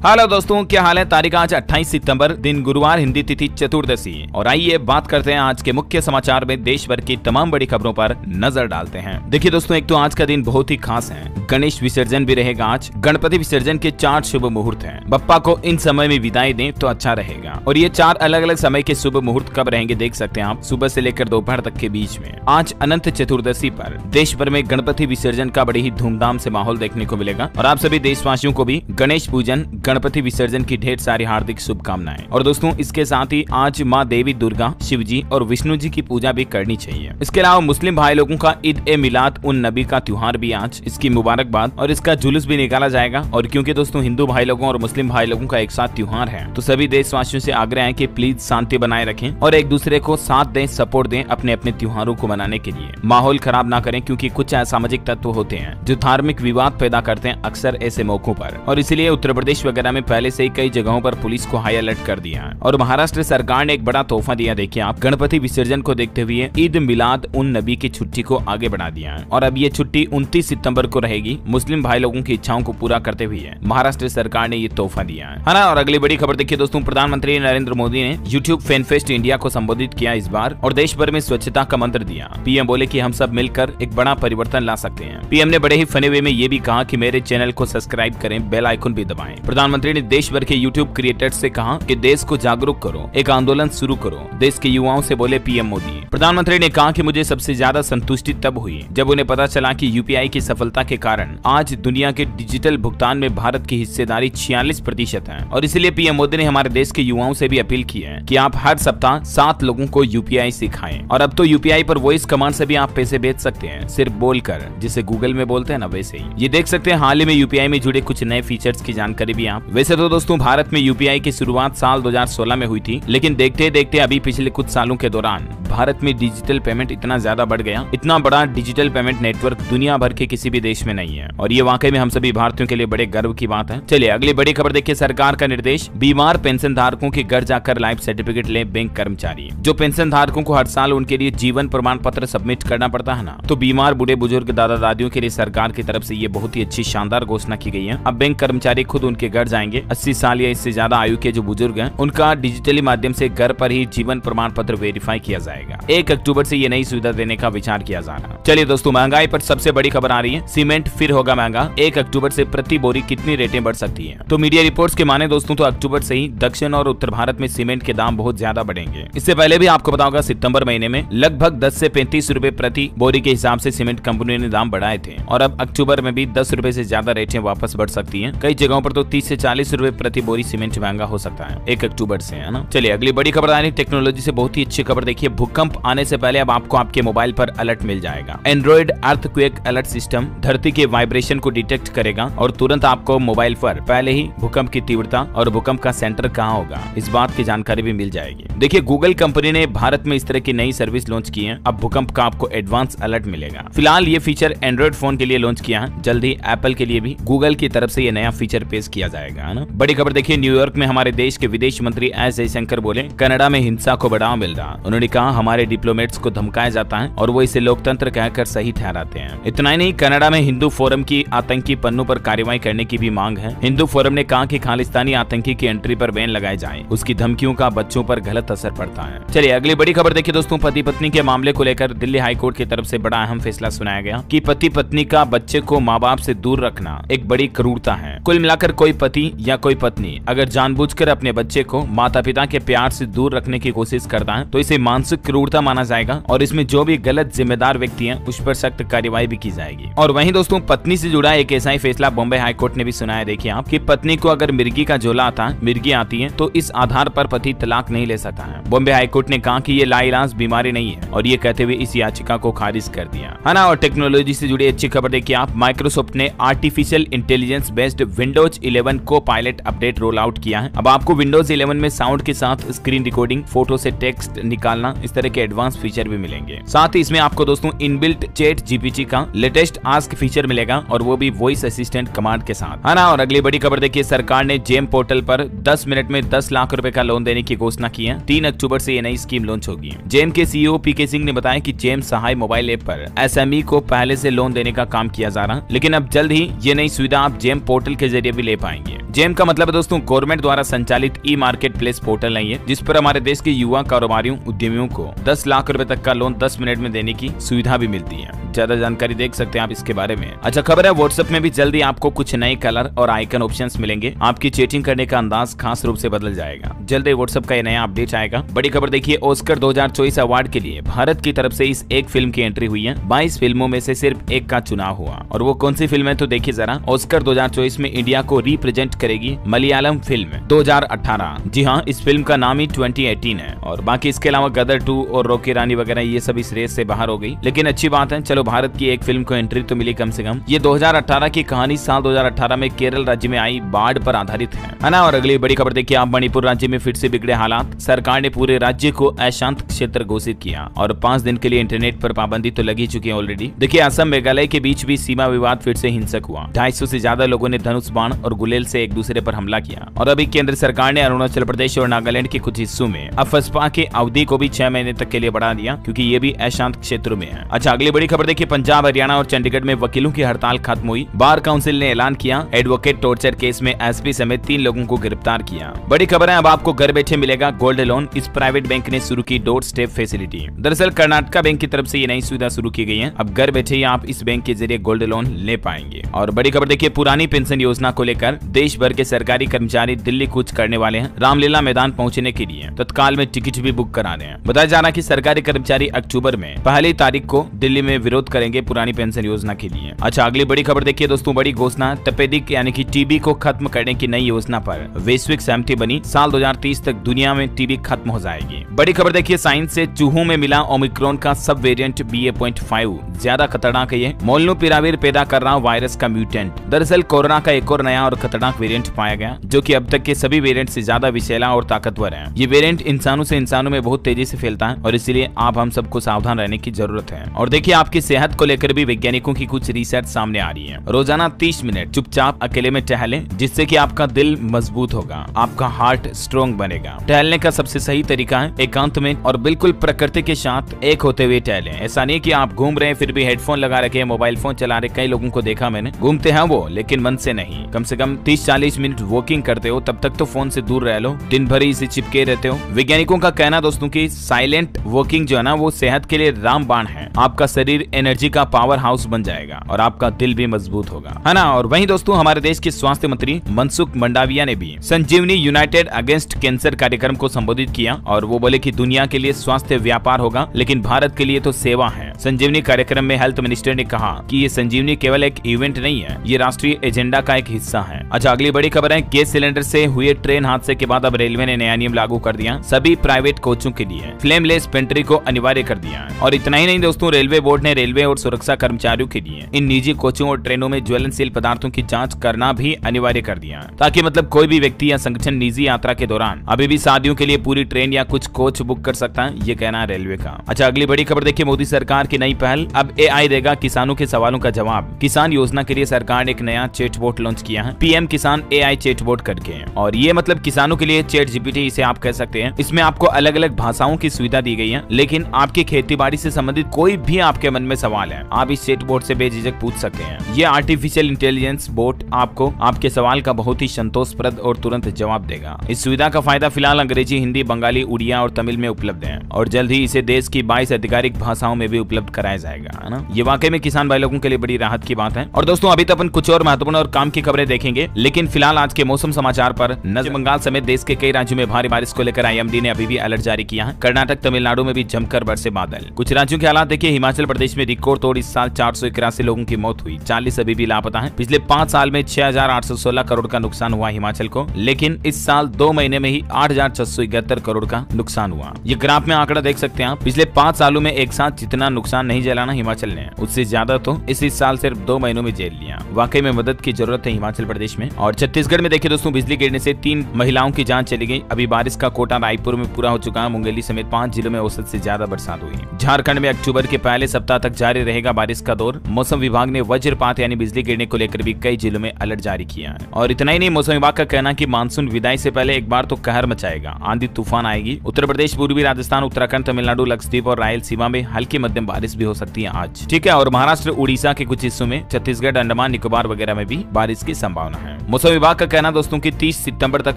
Hello दोस्तों, क्या हाल है। तारीख आज 28 सितंबर, दिन गुरुवार, हिंदी तिथि चतुर्दशी। और आइए बात करते हैं आज के मुख्य समाचार में देश भर की तमाम बड़ी खबरों पर नजर डालते हैं। देखिए दोस्तों, एक तो आज का दिन बहुत ही खास है। गणेश विसर्जन भी रहेगा आज। गणपति विसर्जन के 4 शुभ मुहूर्त हैं। बप्पा को इन समय में विदाई दें तो अच्छा रहेगा। और ये 4 अलग अलग समय के शुभ मुहूर्त कब रहेंगे देख सकते हैं आप, सुबह से लेकर दोपहर तक के बीच में। आज अनंत चतुर्दशी पर देश भर में गणपति विसर्जन का बड़ी ही धूमधाम से माहौल देखने को मिलेगा। और आप सभी देशवासियों को भी गणेश पूजन, गणपति विसर्जन की ढेर सारी हार्दिक शुभकामनाएं। और दोस्तों, इसके साथ ही आज माँ देवी दुर्गा, शिव जी और विष्णु जी की पूजा भी करनी चाहिए। इसके अलावा मुस्लिम भाई लोगों का ईद ए मिलाद उन नबी का त्योहार भी आज, इसकी मुबारकबाद और इसका जुलूस भी निकाला जाएगा। और क्योंकि दोस्तों हिंदू भाई लोगों और मुस्लिम भाई लोगों का एक साथ त्योहार है, तो सभी देशवासियों से आग्रह है कि प्लीज शांति बनाए रखें और एक दूसरे को साथ दें, सपोर्ट दें अपने अपने त्योहारों को मनाने के लिए। माहौल खराब ना करें, क्योंकि कुछ असामाजिक तत्व होते हैं जो धार्मिक विवाद पैदा करते हैं अक्सर ऐसे मौकों पर। और इसलिए उत्तर प्रदेश वगैरह में पहले से ही कई जगहों पर पुलिस को हाई अलर्ट कर दिया है। और महाराष्ट्र सरकार ने एक बड़ा तोहफा दिया। देखिए आप, गणपति विसर्जन को देखते हुए ईद मिलाद उन नबी की छुट्टी को आगे बढ़ा दिया है। और अब ये छुट्टी 29 सितंबर को रहेगी। मुस्लिम भाई लोगों की इच्छाओं को पूरा करते हुए महाराष्ट्र सरकार ने ये तोहफा दिया है ना। और अगली बड़ी खबर देखिए दोस्तों, प्रधानमंत्री नरेंद्र मोदी ने यूट्यूब फैन फेस्ट इंडिया को संबोधित किया इस बार और देश भर में स्वच्छता का मंत्र दिया। पीएम बोले कि हम सब मिलकर एक बड़ा परिवर्तन ला सकते हैं। पीएम ने बड़े ही फनी वे में ये भी कहा कि मेरे चैनल को सब्सक्राइब करें, बेल आइकन भी दबाएं। प्रधानमंत्री ने देश भर के यूट्यूब क्रिएटर्स से कहा कि देश को जागरूक करो, एक आंदोलन शुरू करो देश के युवाओं से, बोले पीएम मोदी। प्रधानमंत्री ने कहा कि मुझे सबसे ज्यादा संतुष्टि तब हुई जब उन्हें पता चला कि यूपीआई की सफलता के कारण आज दुनिया के डिजिटल भुगतान में भारत की हिस्सेदारी 46% है। और इसलिए पीएम मोदी ने हमारे देश के युवाओं से भी अपील की है कि आप हर सप्ताह 7 लोगों को यूपीआई सिखाएं। और अब तो यूपीआई पर वॉइस कमांड से भी आप पैसे भेज सकते हैं, सिर्फ बोलकर, जिसे गूगल में बोलते हैं ना वैसे ही। ये देख सकते हैं हाल ही में यूपीआई में जुड़े कुछ नए फीचर्स की जानकारी भी आप। वैसे तो दोस्तों भारत में यूपीआई की शुरुआत साल 2016 में हुई थी, लेकिन देखते देखते अभी पिछले कुछ सालों के दौरान भारत में डिजिटल पेमेंट इतना ज्यादा बढ़ गया, इतना बड़ा डिजिटल पेमेंट नेटवर्क दुनिया भर के किसी भी देश में नहीं है। और ये वाकई में हम सभी भारतीयों के लिए बड़े गर्व की बात है। चलिए अगली बड़ी खबर देखिए, सरकार का निर्देश, बीमार पेंशन धारकों के घर जाकर लाइफ सर्टिफिकेट ले बैंक कर्मचारी। जो पेंशन धारकों को हर साल उनके लिए जीवन प्रमाण पत्र सबमिट करना पड़ता है ना, तो बीमार बूढ़े बुजुर्ग दादा दादियों के लिए सरकार की तरफ से ये बहुत ही अच्छी शानदार घोषणा की गई है। अब बैंक कर्मचारी खुद उनके घर जाएंगे। 80 साल या इससे ज्यादा आयु के जो बुजुर्ग हैं, उनका डिजिटली माध्यम से घर पर ही जीवन प्रमाण पत्र वेरीफाई किया जाएगा। 1 अक्टूबर से ये नई सुविधा देने का विचार किया जा रहा है। चलिए दोस्तों, महंगाई पर सबसे बड़ी खबर आ रही है। सीमेंट फिर होगा महंगा। 1 अक्टूबर से प्रति बोरी कितनी रेटें बढ़ सकती हैं? तो मीडिया रिपोर्ट्स के माने दोस्तों, तो अक्टूबर से ही दक्षिण और उत्तर भारत में सीमेंट के दाम बहुत ज्यादा बढ़ेंगे। इससे पहले भी आपको पता होगा, सितंबर महीने में लगभग 10 से 35 रुपए प्रति बोरी के हिसाब से सीमेंट कंपनी ने दाम बढ़ाए थे। और अब अक्टूबर में भी 10 रुपए से ज्यादा रेटें वापस बढ़ सकती है। कई जगहों पर तो 30 से 40 रुपए प्रति बोरी सीमेंट महंगा हो सकता है 1 अक्टूबर से, है ना। चलिए अगली बड़ी खबर आ रही है टेक्नोलॉजी से, बहुत ही अच्छी खबर देखिए। भूकंप आने से पहले अब आपको आपके मोबाइल पर अलर्ट मिल जाएगा। एंड्रॉइड अर्थक्वेक अलर्ट सिस्टम धरती के वाइब्रेशन को डिटेक्ट करेगा और तुरंत आपको मोबाइल पर पहले ही भूकंप की तीव्रता और भूकंप का सेंटर कहाँ होगा इस बात की जानकारी भी मिल जाएगी। देखिए, गूगल कंपनी ने भारत में इस तरह की नई सर्विस लॉन्च की है। अब भूकंप का आपको एडवांस अलर्ट मिलेगा। फिलहाल ये फीचर एंड्रॉइड फोन के लिए लॉन्च किया है। जल्द ही एप्पल के लिए भी गूगल की तरफ से ये नया फीचर पेश किया जाएगा, है ना। बड़ी खबर देखिए, न्यूयॉर्क में हमारे देश के विदेश मंत्री एस जयशंकर बोले कनाडा में हिंसा को बढ़ावा मिल रहा। उन्होंने कहा हमारे डिप्लोमेट्स को धमकाया जाता है और वो इसे लोकतंत्र कहकर सही ठहराते हैं। इतना ही नहीं, कनाडा में हिंदू फोरम की आतंकी पन्नों पर कार्रवाई करने की भी मांग है। हिंदू फोरम ने कहा कि खालिस्तानी आतंकी की एंट्री पर बैन लगाए जाए, उसकी धमकियों का बच्चों पर गलत असर पड़ता है। चलिए अगली बड़ी खबर देखिए दोस्तों, पति पत्नी के मामले को लेकर दिल्ली हाईकोर्ट की तरफ से बड़ा अहम फैसला सुनाया गया कि पति पत्नी का बच्चे को माँ बाप से दूर रखना एक बड़ी क्रूरता है। कुल मिलाकर कोई पति या कोई पत्नी अगर जानबूझकर अपने बच्चे को माता पिता के प्यार से दूर रखने की कोशिश करता है, तो इसे मानसिक क्रूरता माना जाएगा और इसमें जो भी गलत जिम्मेदार व्यक्ति हैं उस पर सख्त कार्रवाई भी की जाएगी। और वहीं दोस्तों, पत्नी से जुड़ा एक ऐसा ही फैसला बॉम्बे हाईकोर्ट ने भी सुनाया। देखिए आप, कि पत्नी को अगर मिर्गी का झोला आता है, मिर्गी आती है, तो इस आधार पर पति तलाक नहीं ले सकता है। बॉम्बे हाईकोर्ट ने कहा कि ये लाइलाज बीमारी नहीं है और ये कहते हुए इस याचिका को खारिज कर दिया, है ना। और टेक्नोलॉजी से जुड़ी अच्छी खबर देखिए आप, माइक्रोसॉफ्ट ने आर्टिफिशियल इंटेलिजेंस बेस्ड विंडोज 11 को पायलट अपडेट रोल आउट किया है। अब आपको विंडोज 11 में साउंड के साथ स्क्रीन रिकॉर्डिंग, फोटो से टेक्स्ट निकालना, इस तरह के एडवांस फीचर भी मिलेंगे। साथ ही इसमें आपको दोस्तों इनबिल्ट चैट जीपीटी का लेटेस्ट आस्क फीचर मिलेगा और वो भी वॉइस असिस्टेंट कमांड के साथ, है ना। और अगली बड़ी खबर देखिए, सरकार ने जेम पोर्टल पर 10 मिनट में 10 लाख रुपए का लोन देने की घोषणा की है। 3 अक्टूबर से ये नई स्कीम लॉन्च होगी। जेम के सीईओ पीके सिंह ने बताया कि जेम सहाय मोबाइल ऐप पर एसएमई को पहले से लोन देने का काम किया जा रहा, लेकिन अब जल्द ही ये नई सुविधा आप जेम पोर्टल के जरिए भी ले पाएंगे। जेम का मतलब है दोस्तों गवर्नमेंट द्वारा संचालित ई मार्केट प्लेस पोर्टल नहीं है, जिस पर हमारे देश के युवा कारोबारियों उद्यमियों को 10 लाख रुपए तक का लोन 10 मिनट में देने की सुविधा भी मिलती है। ज्यादा जानकारी देख सकते हैं आप इसके बारे में। अच्छा खबर है, व्हाट्सएप में भी जल्दी आपको कुछ नए कलर और आइकन ऑप्शंस मिलेंगे। आपकी चैटिंग करने का अंदाज खास रूप से बदल जाएगा। जल्द ही व्हाट्सएप का ये नया अपडेट आएगा। बड़ी खबर देखिए, ऑस्कर 2024 अवार्ड के लिए भारत की तरफ से इस एक फिल्म की एंट्री हुई है। 22 फिल्मों में से सिर्फ एक का चुनाव हुआ, और वो कौन सी फिल्म है तो देखिए जरा। ऑस्कर 2024 में इंडिया को रिप्रेजेंट करेगी मलयालम फिल्म 2018। जी हाँ, इस फिल्म का नाम ही 2018 है। और बाकी इसके अलावा गदर 2 और रॉकी रानी वगैरह ये सब इस रेस से बाहर हो गई। लेकिन अच्छी बात है, चलो भारत की एक फिल्म को एंट्री तो मिली कम से कम। ये 2018 की कहानी साल 2018 में केरल राज्य में आई बाढ़ पर आधारित है ना। और अगली बड़ी खबर देखिए आप, मणिपुर राज्य में फिर से बिगड़े हालात। सरकार ने पूरे राज्य को अशांत क्षेत्र घोषित किया और 5 दिन के लिए इंटरनेट पर पाबंदी तो लगी चुकी है ऑलरेडी। देखिए असम मेघालय के बीच भी सीमा विवाद फिर से हिंसक हुआ। 250 से ज्यादा लोगों ने धनुष बाण और गुलेल से एक दूसरे पर हमला किया। और अभी केंद्र सरकार ने अरुणाचल प्रदेश और नागालैंड के कुछ हिस्सों में अफस्पा की अवधि को भी 6 महीने तक के लिए बढ़ा दिया, क्योंकि ये भी अशांत क्षेत्रों में है। अच्छा अगली बड़ी खबर देखिए, पंजाब हरियाणा और चंडीगढ़ में वकीलों की हड़ताल खत्म हुई। बार काउंसिल ने ऐलान किया एडवोकेट टॉर्चर केस में एसपी समेत 3 लोगों को गिरफ्तार किया। बड़ी खबर है, अब आपको घर बैठे मिलेगा गोल्ड लोन। इस प्राइवेट बैंक ने शुरू की डोर स्टेप फैसिलिटी। दरअसल कर्नाटका बैंक की तरफ से ये नई सुविधा शुरू की गई है। अब घर बैठे ही आप इस बैंक के जरिए गोल्ड लोन ले पाएंगे। और बड़ी खबर देखिए, पुरानी पेंशन योजना को लेकर देश भर के सरकारी कर्मचारी दिल्ली कूच करने वाले हैं। रामलीला मैदान पहुंचने के लिए तत्काल में टिकट भी बुक करा रहे हैं। बताया जा रहा है कि सरकारी कर्मचारी अक्टूबर में 1 तारीख को दिल्ली में विरोध करेंगे पुरानी पेंशन योजना के लिए। अच्छा अगली बड़ी खबर देखिए दोस्तों, बड़ी घोषणा, तपेदिक यानी कि टीबी को खत्म करने की नई योजना पर वैश्विक सहमति बनी। साल 2030 तक दुनिया में टीबी खत्म हो जाएगी। बड़ी खबर देखिए, साइंस से चूहों में मिला ओमिक्रॉन का सब वेरिएंट BA.5 ज्यादा खतरनाक है। ये मोलनुपिराविर पैदा कर रहा वायरस का म्यूटेंट। दरअसल कोरोना का एक और नया और खतरनाक वेरिएंट पाया गया, जो कि अब तक के सभी वेरिएंट से ज्यादा विषैला और ताकतवर है। ये वेरिएंट इंसानों से इंसानों में बहुत तेजी से फैलता है और इसलिए आप हम सबको सावधान रहने की जरूरत है। और देखिए आपकी सेहत को लेकर भी वैज्ञानिकों की कुछ रिसर्च सामने आ रही है। रोजाना 30 मिनट चुपचाप अकेले में टहलें, जिससे कि आपका दिल मजबूत होगा, आपका हार्ट स्ट्रॉन्ग बनेगा। टहलने का सबसे सही तरीका है एकांत में और बिल्कुल प्रकृति के साथ एक होते हुए टहलें। ऐसा नहीं कि आप घूम रहे हैं फिर भी हेडफोन लगा रखे, मोबाइल फोन चला रहे। कई लोगों को देखा मैंने, घूमते हैं वो लेकिन मन से नहीं। कम से कम 30-40 मिनट वॉकिंग करते हो, तब तक तो फोन से दूर रह लो। दिन भर इसे चिपके रहते हो। वैज्ञानिकों का कहना दोस्तों की साइलेंट वॉकिंग जो है ना, वो सेहत के लिए रामबाण है। आपका शरीर एनर्जी का पावर हाउस बन जाएगा और आपका दिल भी मजबूत होगा, है ना। और वहीं दोस्तों हमारे देश के स्वास्थ्य मंत्री मनसुख मंडाविया ने भी संजीवनी यूनाइटेड अगेंस्ट कैंसर कार्यक्रम को संबोधित किया और वो बोले कि दुनिया के लिए स्वास्थ्य व्यापार होगा, लेकिन भारत के लिए तो सेवा है। संजीवनी कार्यक्रम में हेल्थ मिनिस्टर ने कहा कि ये संजीवनी केवल एक इवेंट नहीं है, ये राष्ट्रीय एजेंडा का एक हिस्सा है। अच्छा अगली बड़ी खबर है, गैस सिलेंडर से हुए ट्रेन हादसे के बाद अब रेलवे ने नया नियम लागू कर दिया। सभी प्राइवेट कोचों के लिए फ्लेमलेस पेंट्री को अनिवार्य कर दिया है। और इतना ही नहीं दोस्तों, रेलवे बोर्ड ने रेलवे और सुरक्षा कर्मचारियों के लिए इन निजी कोचों और ट्रेनों में ज्वलनशील पदार्थों की जांच करना भी अनिवार्य कर दिया है, ताकि मतलब कोई भी व्यक्ति या संगठन निजी यात्रा के दौरान अभी भी शादियों के लिए पूरी ट्रेन या कुछ कोच बुक कर सकता है, ये कहना है रेलवे का। अच्छा अगली बड़ी खबर देखिए, मोदी सरकार की नई पहल, अब AI देगा किसानों के सवालों का जवाब। किसान योजना के लिए सरकार ने एक नया चैटबॉट लॉन्च किया है, PM किसान AI चैटबॉट करके। और ये मतलब किसानों के लिए चैट GPT इसे आप कह सकते हैं। इसमें आपको अलग अलग भाषाओं की सुविधा दी गई है, लेकिन आपकी खेती बाड़ी से संबंधित कोई भी आपके मन में सवाल है, आप इस चैटबॉट से बेझिझक पूछ सकते हैं। ये आर्टिफिशियल इंटेलिजेंस बोट आपको आपके सवाल का बहुत ही संतोषप्रद और तुरंत जवाब देगा। इस सुविधा का फायदा फिलहाल अंग्रेजी, हिंदी, बंगाली, उड़िया और तमिल में उपलब्ध है और जल्द ही इसे देश की 22 आधिकारिक भाषाओं में भी उपलब्ध कराया जाएगा, है ना। ये वाकई में किसान भाई लोगों के लिए बड़ी राहत की बात है। और दोस्तों अभी तो अपन कुछ और महत्वपूर्ण और काम की खबरें देखेंगे, लेकिन फिलहाल आज के मौसम समाचार पर नजर। बंगाल समेत देश के कई राज्यों में भारी बारिश को लेकर IMD ने अभी भी अलर्ट जारी किया है। कर्नाटक, तमिलनाडु में भी जमकर बरसे बादल। कुछ राज्यों के हालात देखिए, हिमाचल प्रदेश में रिकॉर्ड तोड़ इस साल 481 लोगों की मौत हुई, 40 अभी भी लापता है। पिछले 5 साल में 6,816 करोड़ का नुकसान हुआ हिमाचल को, लेकिन इस साल 2 महीने में ही 8,671 करोड़ का नुकसान हुआ। ये ग्राफ में आंकड़ा देख सकते हैं आप। पिछले 5 सालों में एक साथ जितना नुकसान नहीं झेला ना हिमाचल ने, उससे ज्यादा तो इस साल सिर्फ 2 महीनों में झेल लिया। वाकई में मदद की जरूरत है हिमाचल प्रदेश में। और छत्तीसगढ़ में देखिए दोस्तों, बिजली गिरने से 3 महिलाओं की जान चली गई। अभी बारिश का कोटा रायपुर में पूरा हो चुका है। मुंगेली समेत 5 5 जिलों में औसत से ज्यादा बरसात हुई। झारखंड में अक्टूबर के पहले सप्ताह तक जारी रहेगा बारिश का दौर। मौसम विभाग ने वज्रपात यानी बिजली गिरने को लेकर भी कई जिलों में अलर्ट जारी किया है। और इतना ही नहीं, मौसम विभाग का कहना है कि मानसून विदाई से पहले एक बार तो कहर मचाएगा, आंधी तूफान आएगी। उत्तर प्रदेश, पूर्वी राजस्थान, उत्तराखंड, तमिलनाडु, लक्षद्वीप और रायलसीमा में हल्की मध्यम बारिश भी हो सकती है आज। ठीक है, और महाराष्ट्र, उड़ीसा के कुछ हिस्सों में, छत्तीसगढ़, अंडमान निकोबार वगैरह में भी बारिश की संभावना है। मौसम विभाग का कहना दोस्तों कि 30 सितंबर तक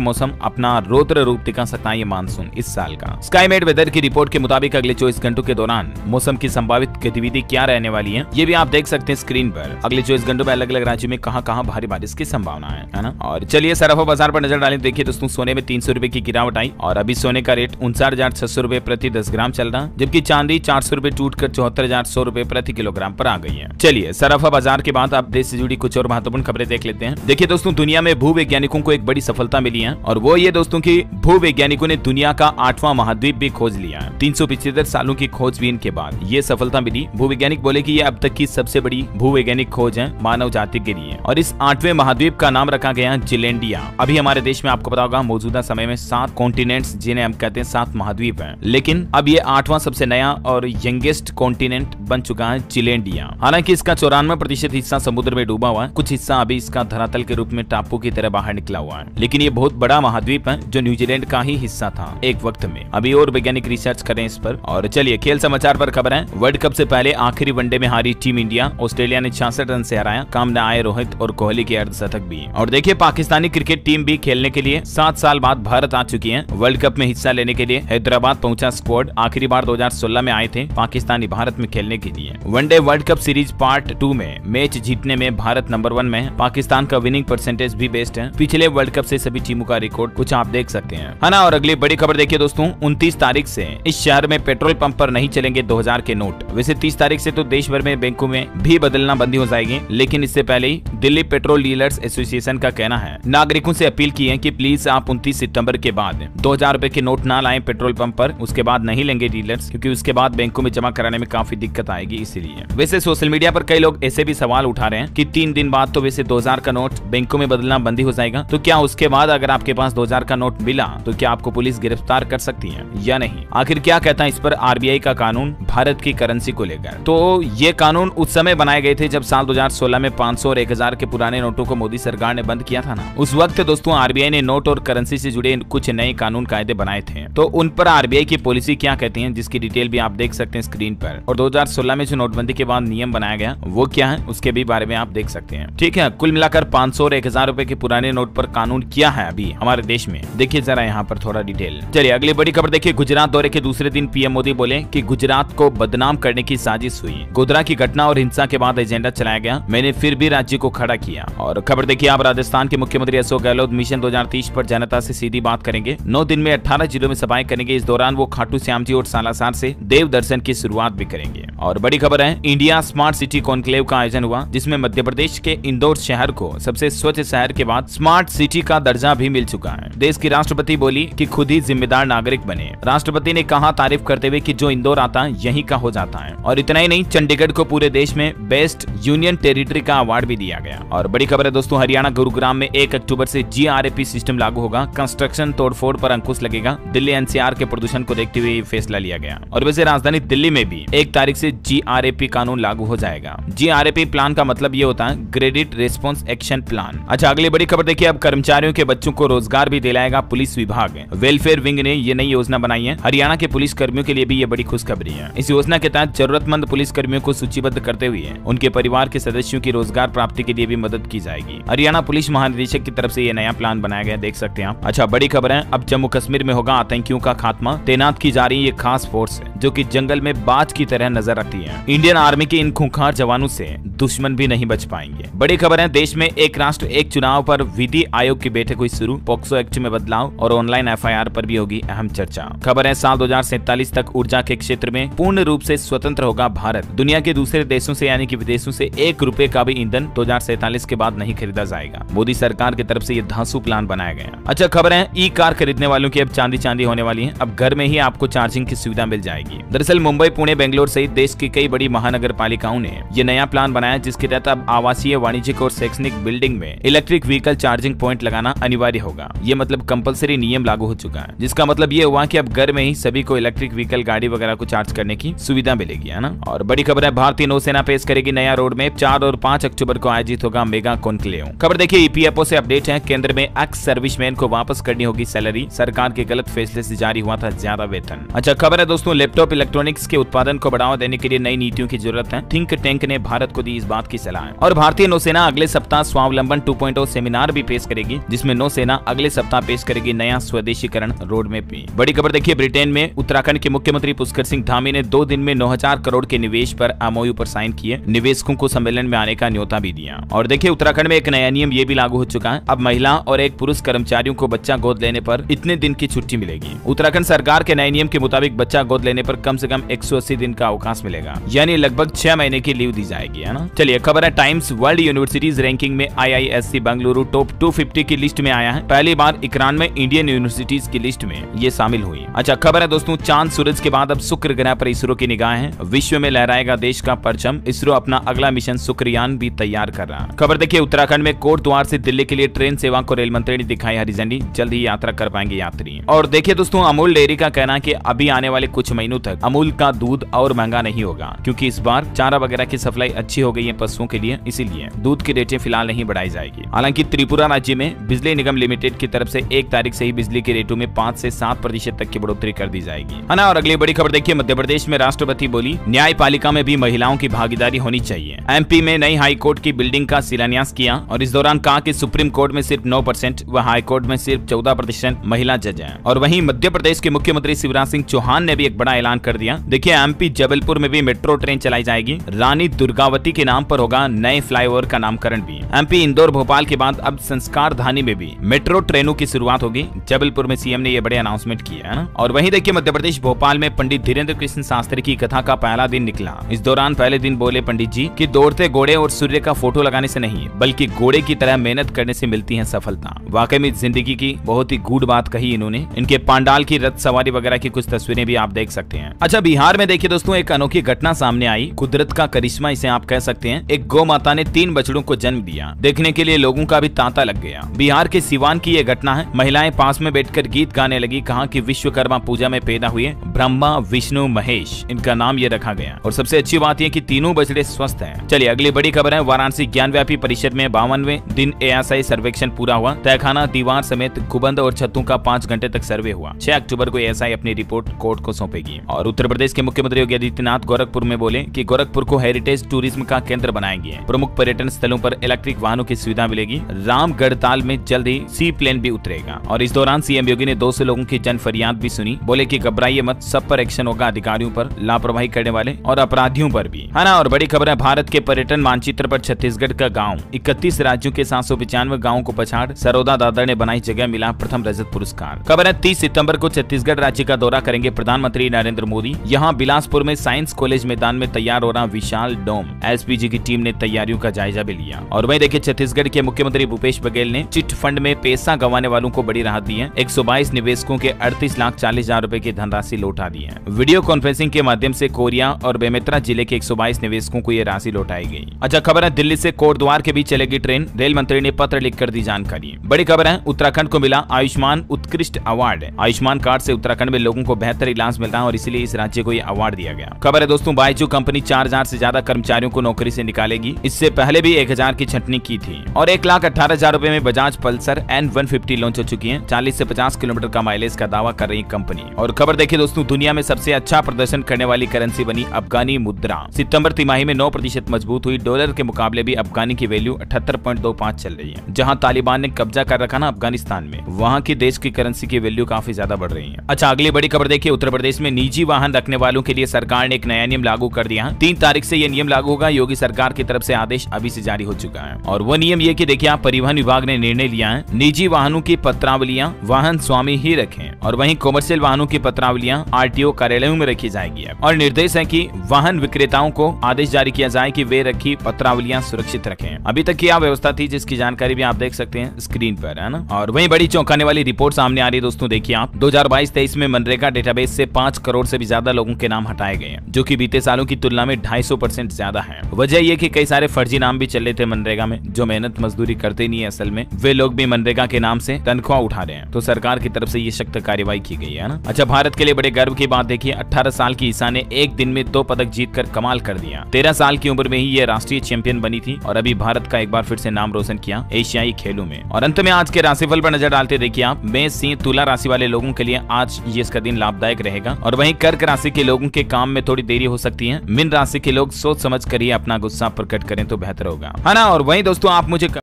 मौसम अपना रौद्र रूप दिखा सकता है ये मानसून इस साल का। स्काईमेट वेदर की रिपोर्ट के मुताबिक अगले 24 घंटों के दौरान मौसम की संभावित गतिविधि क्या रहने वाली है, ये भी आप देख सकते हैं स्क्रीन पर। अगले 24 घंटों में अलग अलग राज्यों में कहां भारी बारिश की संभावना है ना। और चलिए सराफा बाजार पर नजर डालें। देखिए दोस्तों, सोने में 300 रुपए की गिरावट आई और अभी सोने का रेट 59,600 रुपए प्रति 10 ग्राम चल रहा, जबकि चांदी 400 रुपए टूटकर 74,100 रुपए प्रति किलोग्राम पर आ गई है। चलिए सराफा बाजार के बाद आप देश से जुड़ी कुछ और महत्वपूर्ण खबरें देख लेते हैं। देखिए दोस्तों, दुनिया में भूवैज्ञानिकों को एक बड़ी सफलता मिली है और वो ये दोस्तों की भूवैज्ञानिकों ने दुनिया का 8वां महाद्वीप भी खोज लिया है। 375 सालों की खोजबीन के बाद ये सफलता मिली। भूवैज्ञानिक बोले कि ये अब तक की सबसे बड़ी भूवैज्ञानिक खोज है मानव जाति के लिए। और इस 8वें महाद्वीप का नाम रखा गया है जिलैंडिया। अभी हमारे देश में आपको पता होगा मौजूदा समय में 7 कॉन्टिनेंट्स जिन्हें हम कहते हैं 7 महाद्वीप हैं, लेकिन अब ये 8वां सबसे नया और यंगेस्ट कॉन्टिनेंट बन चुका है जिलैंडिया। हालांकि इसका 94% हिस्सा समुद्र में डूबा हुआ है, कुछ हिस्सा अभी इसका धरातल के रूप में टापू की तरह बाहर निकला हुआ है, लेकिन ये बहुत बड़ा महाद्वीप है जो न्यूजीलैंड का ही हिस्सा था एक वक्त में। अभी और वैज्ञानिक रिसर्च करें इस पर। और चलिए खेल समाचार पर खबर है। वर्ल्ड कप से पहले आखिरी वनडे में हारी टीम इंडिया, ऑस्ट्रेलिया ने 66 रन से हराया। काम न आए रोहित और कोहली के अर्धशतक भी। और देखिए पाकिस्तानी क्रिकेट टीम भी खेलने के लिए 7 साल बाद भारत आ चुकी है। वर्ल्ड कप में हिस्सा लेने के लिए हैदराबाद पहुंचा स्क्वाड। आखिरी बार 2016 में आए थे पाकिस्तानी भारत में खेलने के लिए। One day world cup series part 2 में मैच जीतने में भारत नंबर 1 में है। पाकिस्तान का विनिंग परसेंटेज भी बेस्ट है पिछले वर्ल्ड कप से सभी टीमों का रिकॉर्ड कुछ आप देख सकते हैं, है ना। और अगली बड़ी खबर देखिए दोस्तों, 29 तारीख से इस शहर में पेट्रोल पंप पर नहीं चलेंगे 2000 के नोट। वैसे 30 तारीख से तो देश भर में बैंकों में भी बदलना बंदी हो जाएगी, लेकिन इससे पहले ही दिल्ली पेट्रोल डीलर्स एसोसिएशन का कहना है, नागरिकों से अपील की है कि प्लीज आप 29 सितंबर के बाद 2000 रुपए के नोट ना लाएं पेट्रोल पंप पर। उसके बाद नहीं लेंगे डीलर्स, क्योंकि उसके बाद बैंकों में जमा कराने में काफी दिक्कत आएगी इसीलिए। वैसे सोशल मीडिया पर कई लोग ऐसे भी सवाल उठा रहे हैं कि 3 दिन बाद तो वैसे 2000 का नोट बैंकों में बदलना बंदी हो जाएगा, तो क्या उसके बाद अगर आपके पास 2000 का नोट मिला तो क्या आपको पुलिस गिरफ्तार कर सकती है या नहीं? आखिर क्या कहता है इस पर आरबीआई का कानून भारत की करेंसी को लेकर? तो ये कानून उस समय बनाए गए थे जब साल 2016 में 500 और 1000 के पुराने नोटों को मोदी सरकार ने बंद किया था ना। उस वक्त दोस्तों आरबीआई ने नोट और करेंसी से जुड़े कुछ नए कानून कायदे बनाए थे, तो उन पर आरबीआई की पॉलिसी क्या कहती है, जिसकी डिटेल भी आप देख सकते हैं स्क्रीन पर। और 2016 में जो नोटबंदी के बाद नियम बनाया गया वो क्या है उसके भी बारे में आप देख सकते हैं। ठीक है, कुल मिलाकर 500 और 1000 रुपए के पुराने नोट पर कानून क्या है अभी हमारे देश में, देखिए जरा यहाँ पर थोड़ा डिटेल। चलिए अगली बड़ी खबर देखिए। गुजरात दौरे के दूसरे दिन पीएम मोदी बोले कि गुजरात को बदनाम करने की साजिश हुई। गोधरा की घटना और हिंसा के बाद एजेंडा चलाया गया, मैंने फिर भी राज्य को खड़ा किया। और खबर देखिए आप, राजस्थान के मुख्यमंत्री अशोक गहलोत मिशन 2030 पर जनता से सीधी बात करेंगे। 9 दिन में 18 जिलों में सभाएं करेंगे। इस दौरान वो खाटू श्याम जी और सालासर से देव दर्शन की शुरुआत भी करेंगे। और बड़ी खबर है, इंडिया स्मार्ट सिटी कॉन्क्लेव का आयोजन हुआ, जिसमें मध्य प्रदेश के इंदौर शहर को सबसे स्वच्छ शहर के बाद स्मार्ट सिटी का दर्जा भी मिल चुका है। देश की राष्ट्रपति बोली कि खुद ही जिम्मेदार नागरिक बने। राष्ट्रपति ने कहा तारीफ करते हुए कि जो इंदौर आता है यहीं का हो जाता है। और इतना ही नहीं, चंडीगढ़ को पूरे देश में बेस्ट यूनियन टेरिटरी का अवार्ड भी दिया गया। और बड़ी खबर है दोस्तों, हरियाणा गुरुग्राम में 1 अक्टूबर से जीआरएपी सिस्टम लागू होगा। कंस्ट्रक्शन तोड़फोड़ पर अंकुश लगेगा। दिल्ली एनसीआर के प्रदूषण को देखते हुए फैसला लिया गया। और वैसे राजधानी दिल्ली में भी 1 तारीख से जीआरएपी कानून लागू हो जाएगा। जीआरएपी प्लान का मतलब ये होता है ग्रेडिट रेस्पॉन्स एक्शन प्लान। अच्छा अगली बड़ी खबर देखिए, अब कर्मचारियों के बच्चों को रोजगार भी दिलाएगा पुलिस विभाग। वेलफेयर विंग ने ये नई योजना बनाई है। हरियाणा के पुलिस कर्मियों के लिए भी ये बड़ी खुशखबरी है। इस योजना के तहत जरूरतमंद पुलिस कर्मियों को सूचीबद्ध करते हुए उनके परिवार के सदस्यों की रोजगार प्राप्ति के लिए भी मदद की जाएगी। हरियाणा पुलिस महानिदेशक की तरफ से ये नया प्लान बनाया गया, देख सकते हैं आप। अच्छा बड़ी खबर है, अब जम्मू कश्मीर में होगा आतंकियों का खात्मा। तैनात की जा रही ये खास फोर्स है जो कि जंगल में बाज की तरह नजर रखती है। इंडियन आर्मी के इन खूंखार जवानों से दुश्मन भी नहीं बच पाएंगे। बड़ी खबर है, देश में एक राष्ट्र एक चुनाव पर विधि आयोग की बैठक हुई शुरू। पॉक्सो एक्ट में बदलाव और ऑनलाइन एफआईआर पर भी होगी अहम चर्चा। खबर है, साल 2047 तक ऊर्जा के क्षेत्र में पूर्ण रूप से स्वतंत्र होगा भारत। दुनिया के दूसरे देशों से यानी कि विदेशों से 1 रुपए का भी ईंधन 2047 के बाद नहीं खरीदा जाएगा। मोदी सरकार की तरफ से ये धांसू प्लान बनाया गया। अच्छा खबर है, ई कार खरीदने वालों की अब चांदी होने वाली है। अब घर में ही आपको चार्जिंग की सुविधा मिल जाएगी। जाएगी। दरअसल मुंबई, पुणे, बेंगलोर सहित देश की कई बड़ी महानगर पालिकाओं ने ये नया प्लान बनाया, जिसके तहत अब आवासीय, वाणिज्यिक और शैक्षणिक बिल्डिंग में इलेक्ट्रिक व्हीकल चार्जिंग पॉइंट लगाना अनिवार्य होगा। ये मतलब कंपलसरी नियम लागू हो चुका है, जिसका मतलब ये हुआ कि अब घर में ही सभी को इलेक्ट्रिक व्हीकल गाड़ी वगैरह को चार्ज करने की सुविधा मिलेगी, है ना। और बड़ी खबर है, भारतीय नौसेना पेश करेगी नया रोड मैप। 4 और 5 अक्टूबर को आयोजित होगा मेगा कॉन्क्लेव। खबर देखिए ईपीएफओ से अपडेट है, केंद्र में एक्स सर्विसमैन को वापस करनी होगी सैलरी। सरकार के गलत फैसले से जारी हुआ था ज्यादा वेतन। अच्छा खबर है दोस्तों, लैपटॉप इलेक्ट्रॉनिक्स के उत्पादन को बढ़ावा देने के लिए नई नीतियों की जरूरत है। थिंक टैंक ने भारत को दी इस बात की सलाह। और भारतीय नौसेना अगले सप्ताह स्वावलंबन 2.0 सेमिनार भी पेश करेगी, जिसमें नौसेना अगले सप्ताह पेश करेगी नया स्वदेशीकरण रोड मैप भी। बड़ी खबर देखिए, ब्रिटेन में उत्तराखंड के मुख्यमंत्री पुष्कर सिंह धामी ने 2 दिन में 9,000 करोड़ के निवेश पर एमओयू पर साइन किए। निवेशकों को सम्मेलन में आने का न्योता भी दिया। और देखिए उत्तराखंड में एक नया नियम ये भी लागू हो चुका है। अब महिला और एक पुरुष कर्मचारियों को बच्चा गोद लेने पर इतने दिन की छुट्टी मिलेगी। उत्तराखंड सरकार के नए नियम के मुताबिक बच्चा गोद लेने पर कम से कम 180 दिन का अवकाश मिलेगा, यानी लगभग 6 महीने की लीव दी जाएगी, है ना। चलिए खबर है, टाइम्स वर्ल्ड यूनिवर्सिटीज रैंकिंग में IISc बेंगलुरु टॉप 250 की लिस्ट में आया है। पहली बार 91 इंडियन यूनिवर्सिटीज की लिस्ट में ये शामिल हुई। अच्छा खबर है दोस्तों, चांद सूरज के बाद अब शुक्र ग्रह पर इसरो की निगाह है। विश्व में लहराएगा देश का परचम। इसरो अपना अगला मिशन शुक्रयान भी तैयार कर रहा है। खबर देखिए, उत्तराखंड में कोटद्वार से दिल्ली के लिए ट्रेन सेवा को रेल मंत्री ने दिखाई हरी झंडी। जल्द ही यात्रा कर पाएंगे यात्री। और देखिए दोस्तों, अमूल डेयरी का कहना है कि अभी आने वाले कुछ महीनों तक अमूल का दूध और महंगा नहीं होगा, क्योंकि इस बार चारा वगैरह की सप्लाई अच्छी हो गई है पशुओं के लिए, इसीलिए दूध की रेटें फिलहाल नहीं बढ़ाई जाएगी। हालांकि त्रिपुरा राज्य में बिजली निगम लिमिटेड की तरफ से 1 तारीख से ही बिजली के रेटों में 5 से 7% तक की बढ़ोतरी कर दी जाएगी, है ना। और अगली बड़ी खबर देखिए, मध्य प्रदेश में राष्ट्रपति बोली न्यायपालिका में भी महिलाओं की भागीदारी होनी चाहिए। MP में नई हाई कोर्ट की बिल्डिंग का शिलान्यास किया और इस दौरान कहा कि सुप्रीम कोर्ट में सिर्फ 9% व हाई कोर्ट में सिर्फ 14% महिला जज हैं। और वहीं मध्य प्रदेश के मुख्यमंत्री शिवराज सिंह चौहान ने भी एक बड़ा ऐलान कर दिया। देखिए MP जबलपुर में भी मेट्रो ट्रेन चलाई जाएगी। रानी दुर्गावती के नाम पर होगा नए फ्लाईओवर का नामकरण भी। MP इंदौर, भोपाल के बाद अब संस्कार धानी में भी मेट्रो ट्रेनों की शुरुआत होगी। जबलपुर में सीएम ने यह बड़े अनाउंसमेंट किया, है ना। और वहीं देखिए मध्य प्रदेश भोपाल में पंडित धीरेन्द्र कृष्ण शास्त्री की कथा का पहला दिन निकला। इस दौरान पहले दिन बोले पंडित जी कि दौड़ते घोड़े और सूर्य का फोटो लगाने से नहीं, बल्कि घोड़े की तरह मेहनत करने से मिलती है सफलता। वाकई में जिंदगी की बहुत ही गूढ़ बात कही इन्होंने। इनके पांडाल की रथ सवारी वगैरह की कुछ तस्वीरें भी आप देख सकते हैं। अच्छा बिहार में देखिए दोस्तों, एक अनोखी घटना सामने आई। कुदरत का करिश्मा इसे आप कह सकते हैं। एक गौ माता ने 3 बछड़ों को जन्म दिया। देखने के लिए लोगों का भी तांता लग गया। बिहार के सिवान की यह घटना है। महिलाएं पास में बैठकर गीत गाने लगी। कहा कि विश्वकर्मा पूजा में पैदा हुए ब्रह्मा, विष्णु, महेश, इनका नाम ये रखा गया। और सबसे अच्छी बात यह कि तीनों बछड़े स्वस्थ हैं। चलिए अगली बड़ी खबर है, वाराणसी ज्ञानव्यापी परिषद में 52वें दिन ASI सर्वेक्षण पूरा हुआ। तहखाना, दीवार समेत गुंबद और छतों का 5 घंटे तक सर्वे हुआ। 6 अक्टूबर को ASI अपनी रिपोर्ट कोर्ट को सौंपेगी। और उत्तर प्रदेश के मुख्यमंत्री योगी आदित्यनाथ गोरखपुर में बोले कि गोरखपुर को हेरिटेज टूरिज्म का केंद्र बनाएंगे। प्रमुख पर्यटन स्थलों पर इलेक्ट्रिक वाहनों की सुविधा मिलेगी। रामगढ़ताल में जल्द ही सी प्लेन भी उतरेगा। और इस दौरान सीएम योगी ने 200 लोगों की जन फरियाद भी सुनी। बोले कि घबराइए मत, सब पर एक्शन होगा, अधिकारियों पर, लापरवाही करने वाले और अपराधियों पर भी, है ना। और बड़ी खबर है, भारत के पर्यटन मानचित्र पर छत्तीसगढ़ का गांव। 31 राज्यों के 795 गांवों को पछाड़ सरोदा दादर ने बनाई जगह, मिला प्रथम रजत पुरस्कार। खबर है 30 सितंबर को छत्तीसगढ़ राज्य का दौरा करेंगे प्रधानमंत्री नरेंद्र मोदी। यहाँ बिलासपुर में साइंस कॉलेज मैदान में तैयार हो रहा विशाल डोम। SPG की टीम ने तैयारियों का जायजा भी लिया। और वहीं देखिए छत्तीसगढ़ के मुख्यमंत्री भूपेश बघेल ने चिट फंड में पैसा गंवाने वालों को बड़ी राहत दी है। 122 निवेशकों के 38,40,000 रुपए की धनराशि लौटा दी है। वीडियो कॉन्फ्रेंसिंग के माध्यम से कोरिया और बेमेतरा जिले के 122 निवेशकों को ये राशि लौटाई गई। अच्छा खबर है, दिल्ली से कोटद्वार के बीच चलेगी ट्रेन। रेल मंत्री ने पत्र लिखकर दी जानकारी। बड़ी खबर है, उत्तराखंड को मिला आयुष्मान उत्कृष्ट अवार्ड। आयुष्मान कार्ड से उत्तराखंड में लोगों को बेहतर इलाज मिल रहा है और इसीलिए इस राज्य को यह अवार्ड दिया गया। खबर है दोस्तों, बायजू कंपनी 4000 से ज्यादा कर्मचारियों को नौकरी से निकालेगी। इससे पहले भी 1000 की छंटनी की थी। और 1,18,000 रुपए में बजाज पल्सर N150 लॉन्च हो चुकी है। 40 से 50 किलोमीटर का माइलेज का दावा कर रही कंपनी। और खबर देखिए दोस्तों, दुनिया में सबसे अच्छा प्रदर्शन करने वाली करेंसी बनी अफगानी मुद्रा। सितंबर तिमाही में 9% मजबूत हुई। डॉलर के मुकाबले भी अफगानी की वैल्यू 78.25 चल रही है। जहां तालिबान ने कब्जा कर रखा ना अफगानिस्तान में, वहां की देश की करेंसी की वैल्यू काफी ज्यादा बढ़ रही है। अच्छा अगली बड़ी खबर देखिए, उत्तर प्रदेश में निजी वाहन रखने वालों के लिए सरकार ने एक नया नियम लागू कर दिया है। 3 तारीख से यह नियम लागू होगा। योगी सरकार की तरफ से आदेश अभी से जारी हो चुका है। और वो नियम ये कि देखिए, आप परिवहन विभाग ने निर्णय लिया है, निजी वाहनों की पत्रावलियां वाहन स्वामी ही रखें। और वहीं कॉमर्शियल वाहनों की पत्रावलियां RTO कार्यालयों में रखी जाएगी। और निर्देश है कि वाहन विक्रेताओं को आदेश जारी किया जाए कि वे रखी पत्रावलियां सुरक्षित रखें। अभी तक क्या व्यवस्था थी, जिसकी जानकारी भी आप देख सकते हैं स्क्रीन पर, है ना। और वहीं बड़ी चौंकाने वाली रिपोर्ट सामने आ रही है दोस्तों। देखिए आप 2022-23 में मनरेगा डेटाबेस से 5 करोड़ करोड़ से भी ज्यादा लोगों के नाम हटाए गए हैं, जो कि बीते सालों की तुलना में 250% ज्यादा है। वजह यह कि कई सारे फर्जी नाम भी चल रहे थे मनरेगा में, जो मेहनत मजदूरी करते नहीं है, असल में वे लोग भी मनरेगा के नाम से तनख्वाह उठा रहे हैं। तो सरकार की तरफ से ये सख्त कार्रवाई की गई है ना। अच्छा, भारत के लिए बड़े गर्व की बात देखिए, 18 साल की ईसा ने एक दिन में 2 पदक जीतकर कमाल कर दिया। 13 साल की उम्र में ही ये राष्ट्रीय चैंपियन बनी थी और अभी भारत का एक बार फिर से नाम रोशन किया एशियाई खेलों में। और अंत में आज के राशिफल पर नजर डालते देखिए आप, मेष, सिंह, तुला राशि वाले लोगों के लिए आज ये इसका दिन लाभदायक रहेगा। और वहीं कर्क राशि के लोगों के काम में थोड़ी देरी हो सकती है। मीन राशि के लोग सोच समझ कर ही अपना गुस्सा प्रकट करें तो बेहतर होगा, है ना। और वहीं दोस्तों आप मुझे